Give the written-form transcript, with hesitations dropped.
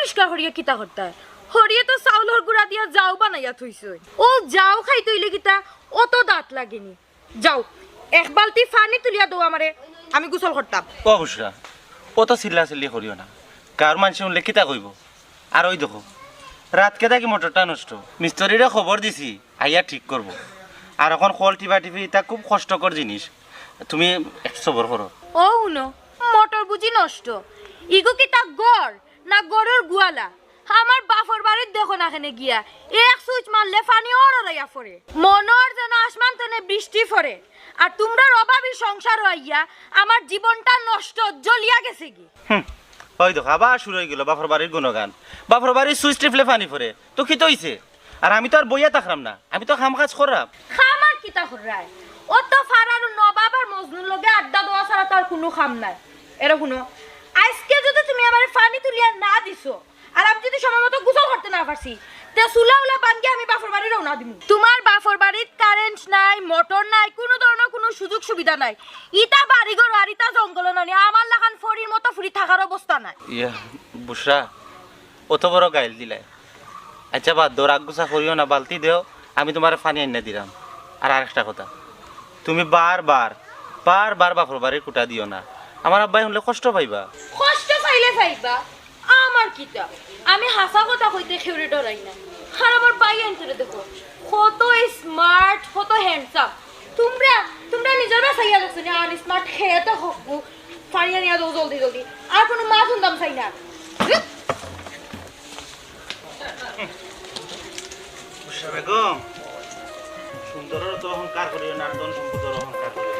পরিষ্কার হরিয়া কিতা করতে হরিয়ে তো চাউলর গুড়া দিয়া যাও বানাইয়া থইছে ও যাও খাই তৈলে কিতা অত দাঁত লাগেনি যাও এক বালতি পানি তুলিয়া দাও আমারে আমি গোসল করতাম ও বুসরা অত চিল্লা চিল্লি করিও না কার মানুষ শুনলে কিতা কইব আর ওই দেখো রাত কেদা কি মোটরটা নষ্ট মিস্ত্রিরে খবর দিছি আইয়া ঠিক করব আর এখন কল টিপা টিপি এটা খুব কষ্টকর জিনিস তুমি একটু সবর করো ও হুনো মোটর বুঝি নষ্ট ইগো কি তা গড় না গড়ের গুয়ালা আমার বাফর বাড়ির দেখো না এখানে গিয়া এক সুইচ মারলে পানি অড়াইয়া পড়ে মনর যেন আসমান তেনে বৃষ্টি পড়ে আর তোমরা অভাবী সংসার হইয়া আমার জীবনটা নষ্ট জ্বলিয়া গেছে কি ওই দেখো আবার শুরু হয়ে গেল বাফর বাড়ির গুণগান বাফর বাড়ির সুইচ টিপলে পানি পড়ে তো কি তো হইছে আর আমি তো আর বইয়া থাকলাম না আমি তো কাম কাজ করাম খামার কিতা হরায় অত ফারার নবাব আর মজনুর লগে আড্ডা দেওয়া ছাড়া তার কোনো খাম নাই এরা শুনো আজকে যদি তুমি আমার পানি তুলিয়া না দিছো আর আমি যদি সময় মতো গোসল করতে না পারছি তে সুলা উলা বানকে আমি বাফর বাড়ি রওনা দিমু তোমার বাফর বাড়িত কারেন্ট নাই মোটর নাই কোনো ধরনের কোনো সুযোগ সুবিধা নাই ইটা বাড়িঘর আর ইটা জঙ্গল নাই আমার লাগান ফরির মতো ফ্রি থাকার অবস্থা নাই ইয়া বুসরা অত বড় গাইল দিলাই আচ্ছা বাদ দৌড় আগুসা করিও না বালতি দেও আমি তোমার পানি এনে দিলাম আর আরেকটা কথা তুমি বারবার বাফর বাড়ির কুটা দিও না আমার আব্বাই শুনলে কষ্ট পাইবা কষ্ট পাইলে পাইবা আমার কিতা আমি হাসা কথা কইতে খেউরে ডরাই না আর আমার ভাই আনতে দেখো কত স্মার্ট কত হ্যান্ডসাম তোমরা নিজের বাসাইয়া দেখছো না আর স্মার্ট খেতে হকু ফারিয়া নিয়া দাও জলদি জলদি আর কোনো মা শুনতাম চাই না বেগম সুন্দরের তো অহংকার করিও না আর ধন সম্পদের অহংকার করিও